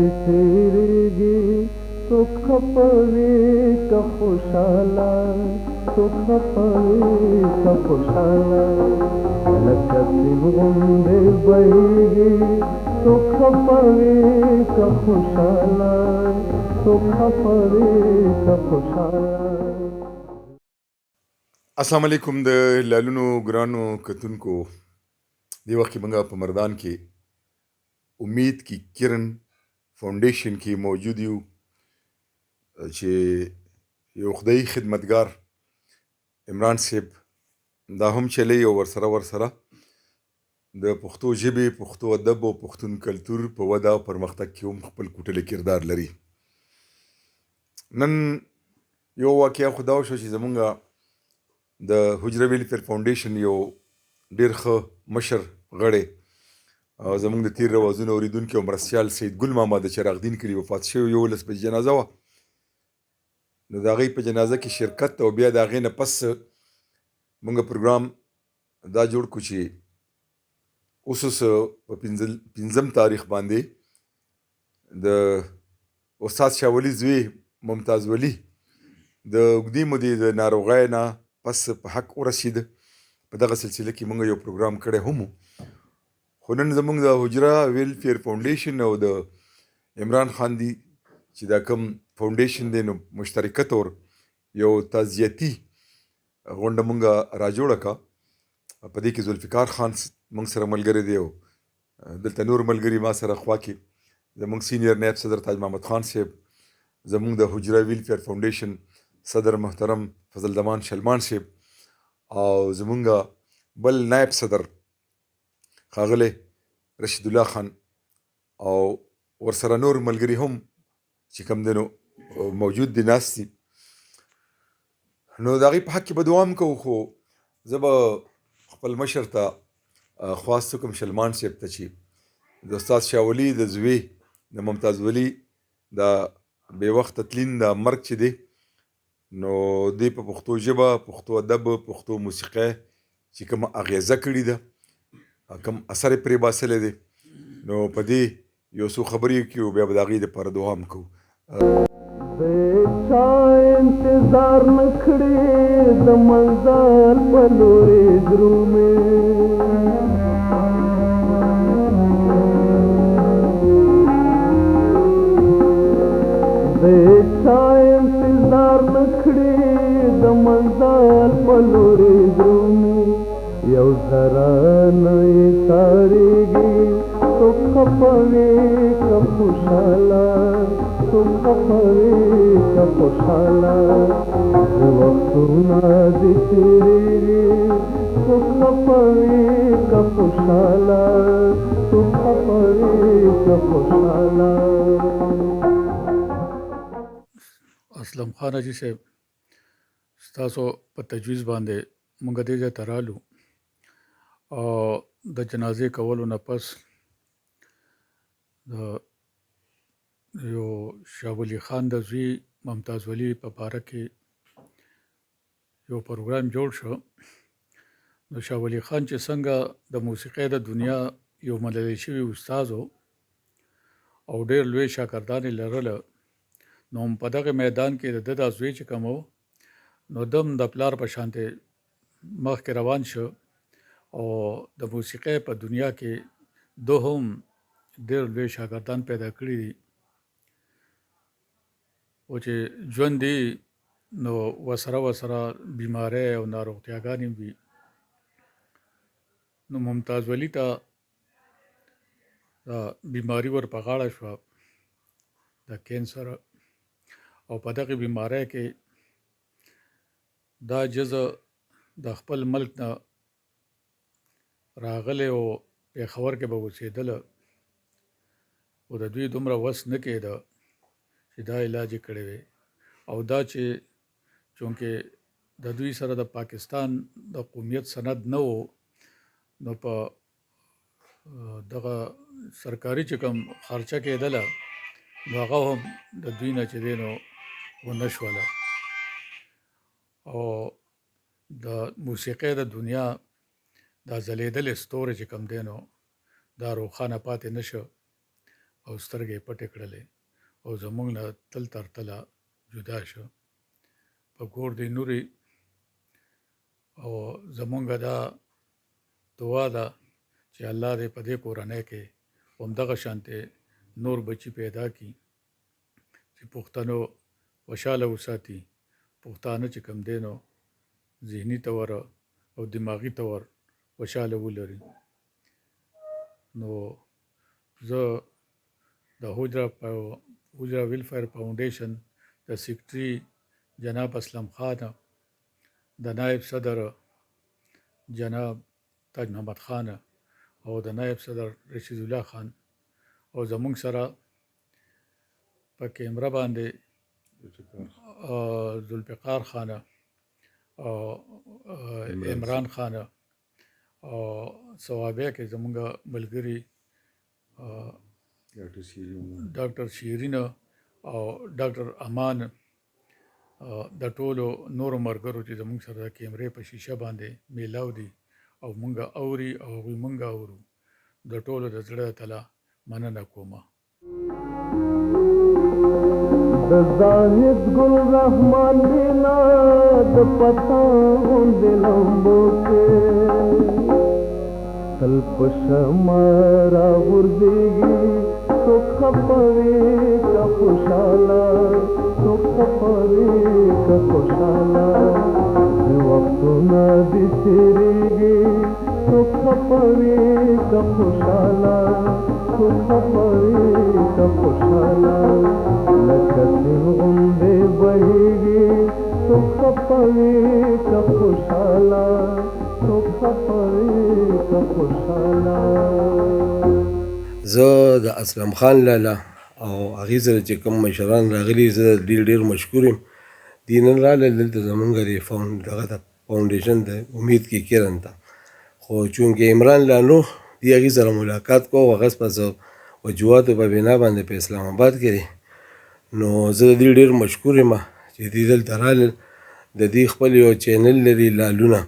دې تیریږي څوک خفه وي که خوشحاله څوک خفه وي که خوشحاله لکه سیند غوندې بهیږي څوک خفه وي که خوشحاله څوک خفه وي که خوشحاله. السلام علیکم د لالونو ګرانو کتونکو. دی وخت کې موږ په مردان کې امید کی کرن فاونډیشن کې موجود یو چې یو خدای خدمتګار عمران صاحب دا هم چلی او ورسره د پښتو ژبې پښتو ادب او پښتون کلتور په وده او پرمختګ کې هم خپل کوټلی کردار لري. نن یو واقعیا خو دا وشو چې زمونږ د حجره ویلفیر فاونډیشن یو ډیر ښه مشر غړی او زمونږ د تیر روازونو اوریدونکي او مرستیال سید ګل ماما د چراغ دین کلي وفات شوی 11 بجې جنازه وه. نو د هغې په جنازه کې شرکت او بیا د هغې نه پس مونږ پروګرام دا جوړ کړو چې اوس په 5 تاریخ باندې د استاد شاه ولي زوی ممتاز ولی د اوږدې مودې د ناروغۍ نه پس په حق ورسید. په دغه سلسله کې موږ یو پروګرام کړی هم خو نن زموږ د حجره ویلفیر فاونډیشن او د عمران خان دی چې دا کوم فاونډیشن دی نو مشترکه طور یو تعزیتي غونډه موږ راجوړه کړه. په دې کې ذوالفقار خان موږ سره ملګری دی او دلته نور ملګري ما سره خوا کې زموږ سینیر نائب صدر تاج محمد خان صاحب، زموږ د حجره ویلفیر فاونډیشن صدر محترم فضل دمان شلمان صاحب او زمونږ بل نائب صدر ښاغلی رشید الله خان او ورسره نور ملګري هم چې کوم دی نو موجود دي ناست دي. نو د هغې په حق کې به دعا هم کوو خو زه به خپل مشر ته خواست وکړم شلمان صاحب ته چې د استاد شاه ولي د زوی د ممتاز ولی د بې وخته تلین د مرګ چې دی نو دی په پښتو ژبه پښتو ادب پښتو موسیقۍ چې کوم اغیزه کړې ده کوم اثر یې پرې باسلی دی نو په دې یو څو خبرې وکړو بیا به د هغې دپاره دعا هم کوو. د چا انتظار نه کړې د منزل په لورې درومې د چا انتظار نه کړې د منزل په لورې درومې یو ذره نه یې تاریږي څوک خفه وي که خوشحاله څوک خفه وي که خوشحاله د وختونه دې تېرېږي څوک خفه وي که خوشحاله څوک خفه وي که خوشحاله. اسلم خان حاجي صاحب ستاسو په تجویز باندې مونږ دې ځای ته رالو او د جنازې کولو نه پس د یو شاه ولي خان د زوی ممتاز ولی په باره کې یو پروګرام جوړ شو. نو شاه ولي خان چې څنګه د موسیقۍ د دنیا یو منلل شوی استاد او ډېر لوی شاګردان یې لرله نو په دغه میدان کې د ده دا زوی چې کوم نو دم د پلار په شانتې مخکې روان شو او د موسیقۍ په دنیا کې دو هم ډېر لوی شاګردان پیدا کړي دي او چې ژوند دی نو ورسره بیماری او ناروغتیاګانې وي. نو ممتاز ولی ته دا بیماری ور په غاړه شوه د کینسر او په دغه بیماری کې دا جزه د خپل ملک نه راغلی او پېښور کې به اوسېدله او د دوی دومره وس نه کېده چې دا علاج یې کړی وی او دا چې چونکې د دوی سره د پاکستان د قومیت سند نه و نو په دغه سرکاري چې کوم خرچه کېدله نو هغه هم د دوی نه چې دی نو ونه شوله او د موسیقۍ د دنیا دا ځلېدلې ستوری چې کوم دی نو دا روښانه پاتې نه شو او سترګې پټې کړلې او زمونږ نه تل تر تله جدا شو. په کور دی نوري او زمونږ دا دعا ده چې الله دې په دې کورنۍ کې همدغه شانتې نور بچي پیدا کړي چې پښتنو خوشحاله وساتي. پښتانه چې کوم دی نو ذهني طور او دماغي طور خوشحاله ولري. نو زه د حجره ویلفیر فاونډیشن د سیکرټري جناب اسلم خان، د نائب صدر جناب تاج محمد خان او د نائب صدر رشید الله خان او زمونږ سره په کیمره باندې ذوالفقار خان او عمران خان او ثوابه کې زمونږ ملګري ډاکټر شیرین او ډاکټر امان، د ټولو نورو ملګرو چې زمونږ سره د کیمرې په شیشه باندې میلاو دي او مونږ اوري او هغوی مونږ اورو. د ټولو د زړه تله مننه کومه. د زاهد ګل رحمان دینا د پتا غوندې لمبو کې تل په شمع راغورځېږي څوک خپوي که خوشحاله څوک خپوي که خوشحاله د وختونه دې تېرېږي څوک خپوي که خوشحاله څوک خپوي که خوشحاله لکه سیند غوندې بهېږي څوک خپوي که خوشحاله څوک خپوي که خوشحاله. زه د اسلم خان لالا او هغې سره چې کوم مشران راغلي زه ډېر مشکور یم. دوی نن راغلل دلته زمونږ د فاونډیشن د امید کې کرن ته، خو چونکې عمران لا نو دوی هغې سره ملاقات کوو هغه په وجوهاتو په بنا باندې په اسلام آباد کې دی. نو زه د دې ډېر مشکور یم چې دوی دلته رالل. د دوی خپل یو چینل لري لالونه،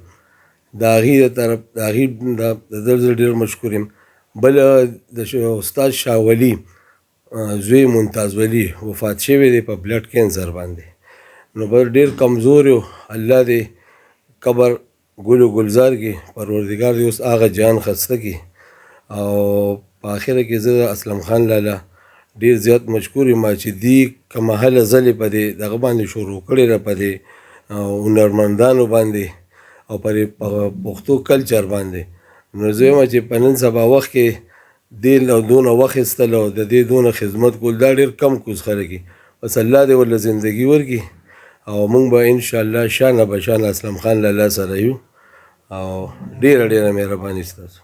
د هغې د طرف د هغې د ده زه ډېر مشکور یم. بل د استاد شاه ولی زوی ممتاز ولی وفات شوی دی په بلډ کینسر باندې. نو بل ډېر کمزور یو، الله دې قبر ګل و ګلزار کې پروردګار دې اوس هغه جان خسته کړي. او په آخره کې زه اسلم خان لالا ډېر زیات مشکور یم چې دوی که محله ځلې په دې دغه باندې شروع کړې ده، په دې هنرمندانو باندې او په پښتو کلچر باندې. نو زه وایم چې په نن سبا وخت کې دې دونه وخت ایستل او د دې دونه خدمت کول دا ډېر کم کوز خلک دي. بس الله دې ورله زندګي ورکړي او موږ به انشاءالله شانه به شانه اسلم خان لالا سره یو. او ډېره مهرباني ستاسو.